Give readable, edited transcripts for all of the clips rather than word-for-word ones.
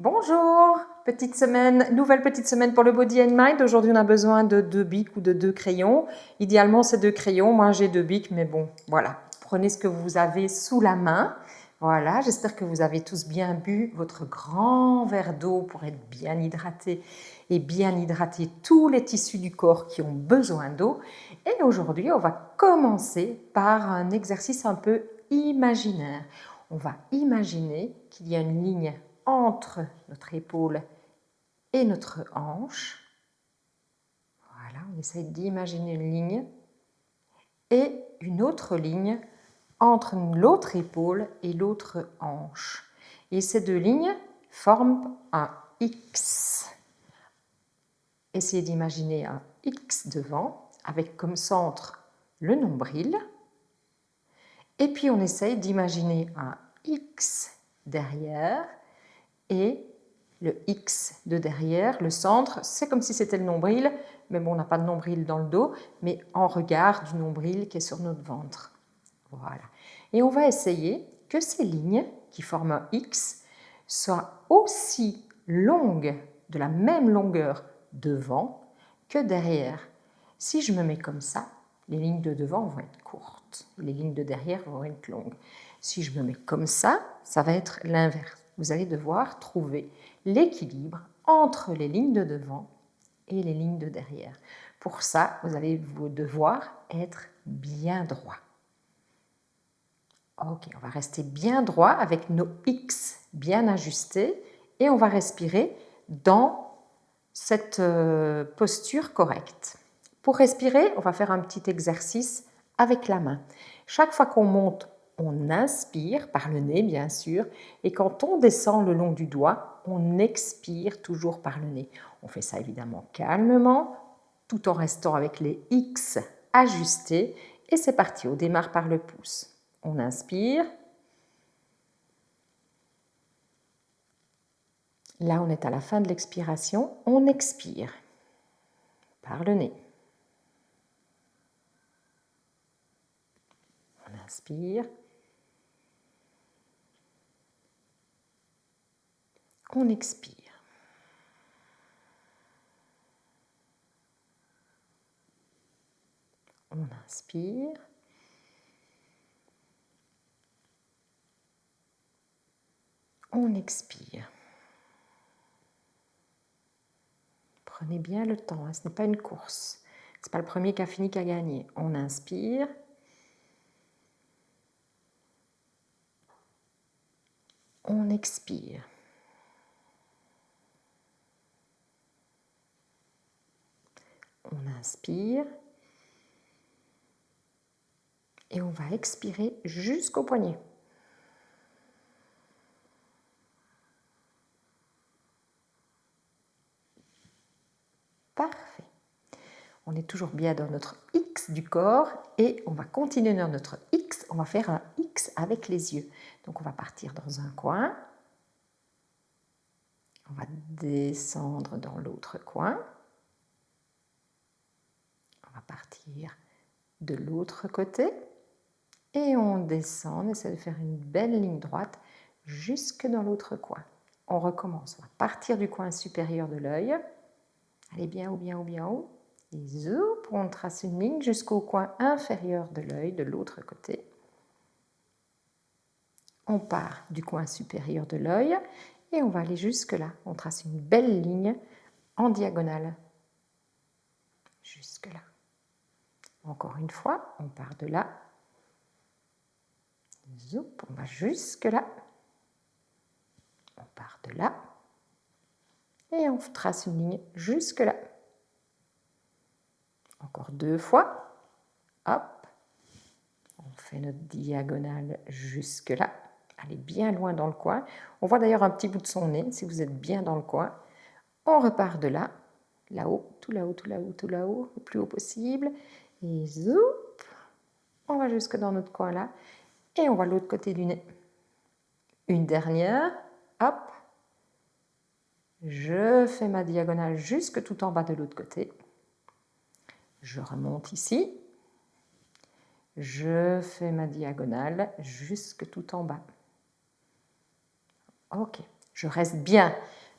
Bonjour, nouvelle petite semaine pour le Body and Mind. Aujourd'hui, on a besoin de 2 bics ou de 2 crayons. Idéalement, c'est 2 crayons. Moi, j'ai 2 bics, mais bon, voilà. Prenez ce que vous avez sous la main. Voilà, j'espère que vous avez tous bien bu votre grand verre d'eau pour être bien hydraté et bien hydrater tous les tissus du corps qui ont besoin d'eau. Et aujourd'hui, on va commencer par un exercice un peu imaginaire. On va imaginer qu'il y a une ligne entre notre épaule et notre hanche. Voilà, on essaye d'imaginer une ligne et une autre ligne entre l'autre épaule et l'autre hanche. Et ces deux lignes forment un X. Essayez d'imaginer un X devant avec comme centre le nombril. Et puis on essaye d'imaginer un X derrière et le X de derrière, le centre, c'est comme si c'était le nombril, mais bon, on n'a pas de nombril dans le dos, mais en regard du nombril qui est sur notre ventre. Voilà. Et on va essayer que ces lignes qui forment un X soient aussi longues, de la même longueur devant que derrière. Si je me mets comme ça, les lignes de devant vont être courtes, les lignes de derrière vont être longues. Si je me mets comme ça va être l'inverse. Vous allez devoir trouver l'équilibre entre les lignes de devant et les lignes de derrière. Pour ça, vous allez devoir être bien droit. Ok, on va rester bien droit avec nos X bien ajustés et on va respirer dans cette posture correcte. Pour respirer, on va faire un petit exercice avec la main. Chaque fois qu'on monte, on inspire par le nez bien sûr, et quand on descend le long du doigt, on expire toujours par le nez. On fait ça évidemment calmement, tout en restant avec les X ajustés, et c'est parti, on démarre par le pouce. On inspire. Là, on est à la fin de l'expiration, on expire par le nez. On inspire. On expire. On inspire. On expire. Prenez bien le temps, hein, ce n'est pas une course. Ce n'est pas le premier qui a fini qui a gagné. On inspire. On expire. On inspire. Et on va expirer jusqu'au poignet. Parfait. On est toujours bien dans notre X du corps et on va continuer dans notre X. On va faire un X avec les yeux. Donc on va partir dans un coin. On va descendre dans l'autre coin. On va partir de l'autre côté. Et on descend, on essaie de faire une belle ligne droite jusque dans l'autre coin. On recommence. On va partir du coin supérieur de l'œil. Allez bien haut, bien haut, bien haut. Et zoup, on trace une ligne jusqu'au coin inférieur de l'œil de l'autre côté. On part du coin supérieur de l'œil et on va aller jusque là. On trace une belle ligne en diagonale. Jusque là. Encore une fois, on part de là. Zoup, on va jusque là. On part de là. Et on trace une ligne jusque là. Encore 2 fois. Hop. On fait notre diagonale jusque là. Allez bien loin dans le coin. On voit d'ailleurs un petit bout de son nez si vous êtes bien dans le coin. On repart de là. Là-haut, tout là-haut, tout là-haut, tout là-haut, le plus haut possible. Et zoup, on va jusque dans notre coin là. Et on va de l'autre côté du nez. Une dernière. Hop. Je fais ma diagonale jusque tout en bas de l'autre côté. Je remonte ici. Je fais ma diagonale jusque tout en bas. Ok, Je reste bien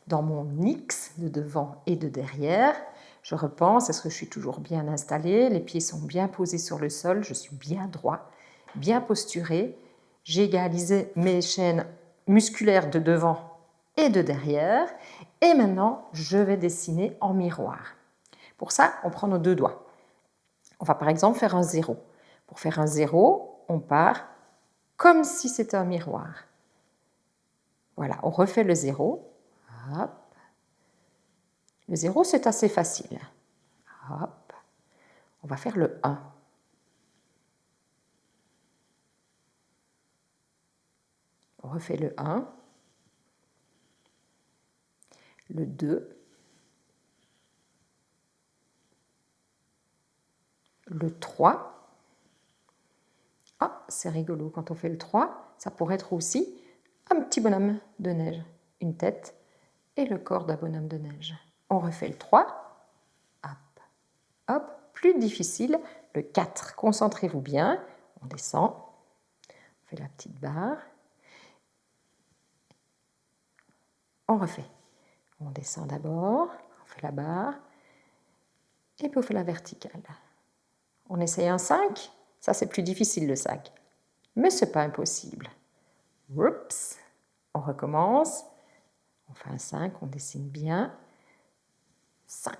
dans mon X de devant et de derrière. Je repense, est-ce que je suis toujours bien installée? Les pieds sont bien posés sur le sol, je suis bien droit, bien posturé. J'ai égalisé mes chaînes musculaires de devant et de derrière. Et maintenant, je vais dessiner en miroir. Pour ça, on prend nos deux doigts. On va par exemple faire un 0. Pour faire un 0, on part comme si c'était un miroir. Voilà, on refait le 0. Hop. Le 0, c'est assez facile. Hop. On va faire le 1. On refait le 1. Le 2. Le 3. Ah, c'est rigolo, quand on fait le 3, ça pourrait être aussi un petit bonhomme de neige. Une tête et le corps d'un bonhomme de neige. On refait le 3. Hop, hop. Plus difficile, le 4. Concentrez-vous bien. On descend. On fait la petite barre. On refait. On descend d'abord. On fait la barre. Et puis on fait la verticale. On essaye un 5. Ça, c'est plus difficile, le 5. Mais ce n'est pas impossible. Oups. On recommence. On fait un 5, on dessine bien. 5.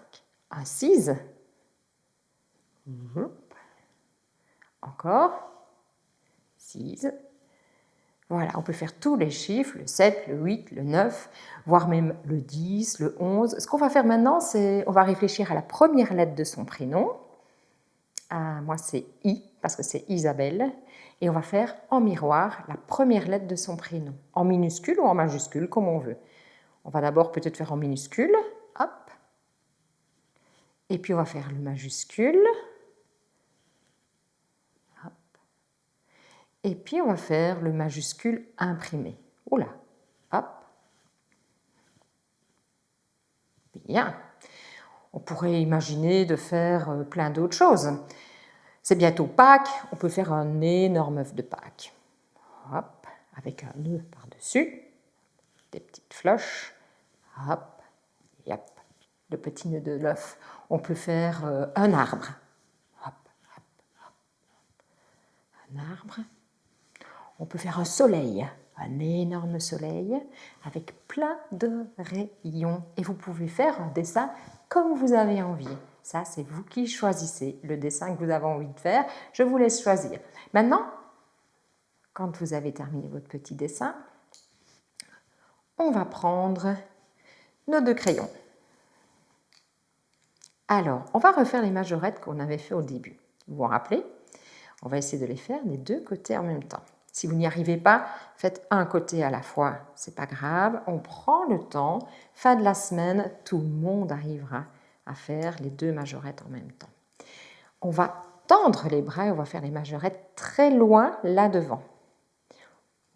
Un 6. Encore. 6. Voilà, on peut faire tous les chiffres, le 7, le 8, le 9, voire même le 10, le 11. Ce qu'on va faire maintenant, c'est on va réfléchir à la première lettre de son prénom. Moi, c'est I, parce que c'est Isabelle. Et on va faire en miroir la première lettre de son prénom, en minuscule ou en majuscule, comme on veut. On va d'abord peut-être faire en minuscule. Hop. Et puis on va faire le majuscule. Hop. Et puis on va faire le majuscule imprimé. Oula. Hop. Bien. On pourrait imaginer de faire plein d'autres choses. C'est bientôt Pâques, on peut faire un énorme œuf de Pâques. Hop, avec un nœud par-dessus, des petites floches. Hop, yep, le petit nœud de l'œuf. On peut faire un arbre. Hop, hop, hop. Un arbre. On peut faire un soleil, un énorme soleil avec plein de rayons. Et vous pouvez faire un dessin comme vous avez envie. Ça, c'est vous qui choisissez le dessin que vous avez envie de faire. Je vous laisse choisir. Maintenant, quand vous avez terminé votre petit dessin, on va prendre nos deux crayons. Alors, on va refaire les majorettes qu'on avait fait au début. Vous vous rappelez? On va essayer de les faire des deux côtés en même temps. Si vous n'y arrivez pas, faites un côté à la fois. C'est pas grave, on prend le temps. Fin de la semaine, tout le monde arrivera à faire les deux majorettes en même temps. On va tendre les bras et on va faire les majorettes très loin là devant.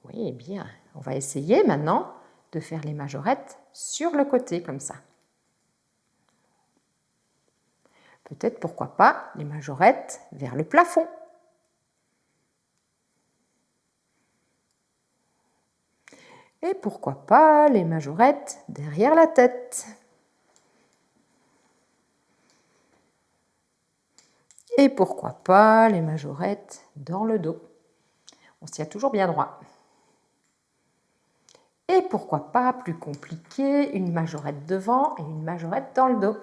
Oui, bien. On va essayer maintenant de faire les majorettes sur le côté comme ça. Peut-être, pourquoi pas, les majorettes vers le plafond. Et pourquoi pas les majorettes derrière la tête. Et pourquoi pas les majorettes dans le dos. On se tient toujours bien droit. Et pourquoi pas, plus compliqué, une majorette devant et une majorette dans le dos.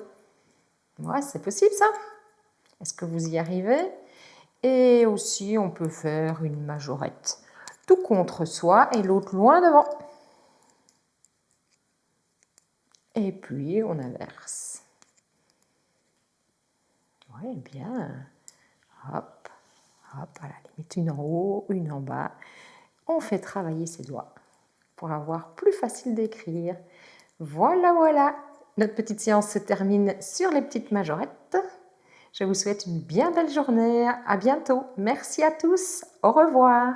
Ouais, c'est possible ça. Est-ce que vous y arrivez? Et aussi, on peut faire une majorette tout contre soi et l'autre loin devant. Et puis, on inverse. Oui, bien. Hop, hop, à la limite, une en haut, une en bas. On fait travailler ses doigts pour avoir plus facile d'écrire. Voilà, voilà. Notre petite séance se termine sur les petites majorettes. Je vous souhaite une bien belle journée. À bientôt. Merci à tous. Au revoir.